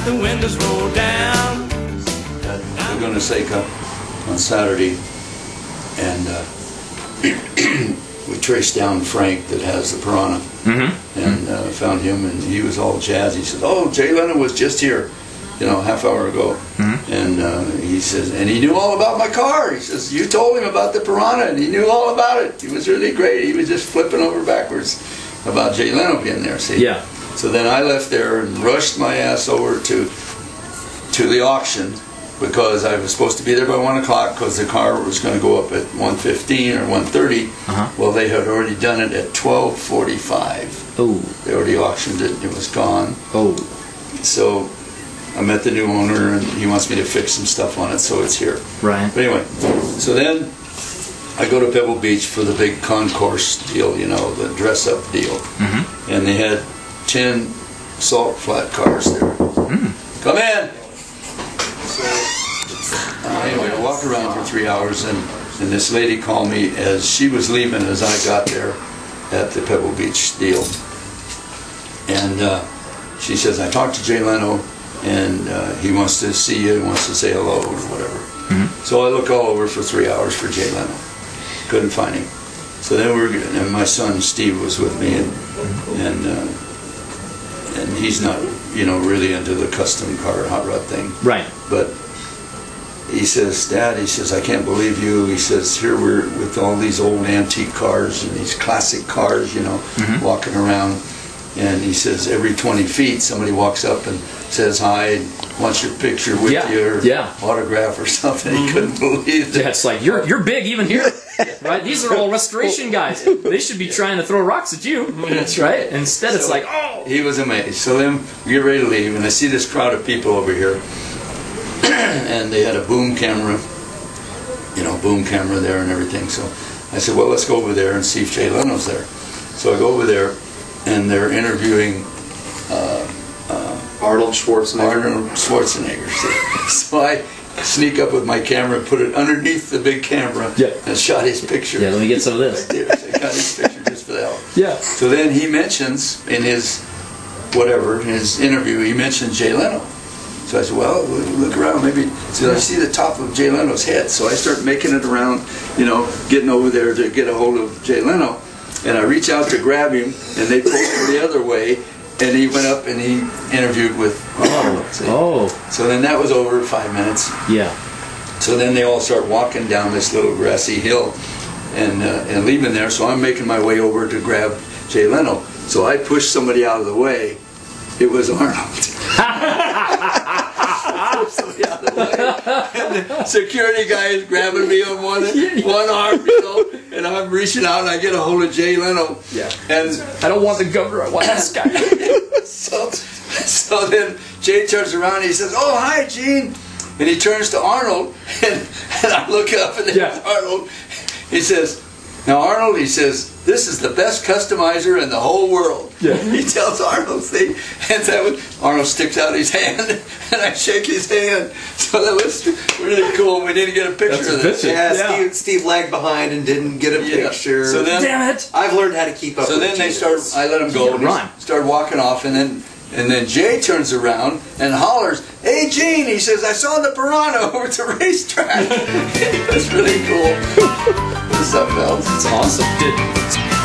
the windows roll down. At Govener on Saturday, and we traced down Frank that has the piranha, and found him, and he was all jazzed. He said, "Oh, Jay Leno was just here, you know, half hour ago," and he says, and he knew all about my car. He says, "You told him about the piranha, and he knew all about it. He was really great. He was just flipping over backwards about Jay Leno being there." See? Yeah. So then I left there and rushed my ass over to the auction, because I was supposed to be there by 1 o'clock because the car was going to go up at 1:15 or 1:30. Well, they had already done it at 12:45. Oh. They already auctioned it. It was gone. Oh. So I met the new owner, and he wants me to fix some stuff on it, so it's here. Right. But anyway, so then I go to Pebble Beach for the big concourse deal, you know, the dress-up deal. And they had 10 salt flat cars there. Come in! Anyway, I walked around for 3 hours, and this lady called me as she was leaving as I got there at the Pebble Beach deal. And she says, "I talked to Jay Leno, and he wants to see you, wants to say hello," or whatever. So I look all over for 3 hours for Jay Leno. Couldn't find him. So then and my son Steve was with me, and he's not, you know, really into the custom car hot rod thing. Right. But he says, "Dad," he says, "I can't believe you." He says, "Here we're with all these old antique cars and these classic cars, you know, walking around." And he says, every 20 feet somebody walks up and says hi, and wants your picture with you, or autograph or something. He couldn't believe it. Yeah, it's like, you're big even here. Right? These are all restoration guys. They should be trying to throw rocks at you. That's right. Instead, it's like, oh! He was amazed. So then we get ready to leave, and I see this crowd of people over here. And they had a boom camera, you know, boom camera there and everything. So I said, well, let's go over there and see if Jay Leno's there. So I go over there, and they're interviewing Arnold Schwarzenegger. Arnold Schwarzenegger. So I sneak up with my camera and put it underneath the big camera and shot his picture. Yeah, let me get some of this. I did. I got his picture just for the hell. Yeah. So then he mentions in his his interview, he mentions Jay Leno. So I said, well, look around, maybe. So I see the top of Jay Leno's head. So I start making it around, you know, getting over there to get a hold of Jay Leno. And I reach out to grab him, and they pulled him the other way, and he went up and he interviewed with Arnold. So then that was over 5 minutes. Yeah. So then they all start walking down this little grassy hill and leaving there. So I'm making my way over to grab Jay Leno. So I pushed somebody out of the way. It was Arnold. Somebody out of the way. And the security guy is grabbing me on one arm, you know, and I'm reaching out and I get a hold of Jay Leno. Yeah. And I don't want the governor, I want this guy. so then Jay turns around and he says, "Oh, hi, Gene." And he turns to Arnold, and I look up and there's Arnold. He says, "Now, Arnold," he says, "this is the best customizer in the whole world." Yeah. He tells Arnold, see? And Arnold sticks out his hand, and I shake his hand. So that was really cool. We didn't get a picture of this. Yeah, Steve lagged behind and didn't get a picture. So then, damn it! I've learned how to keep up. So then they start. I let him go. And start walking off, and then Jay turns around and hollers, "Hey, Gene!" He says, "I saw the piranha over at the racetrack." That's really cool. What's up, Mel? It's awesome.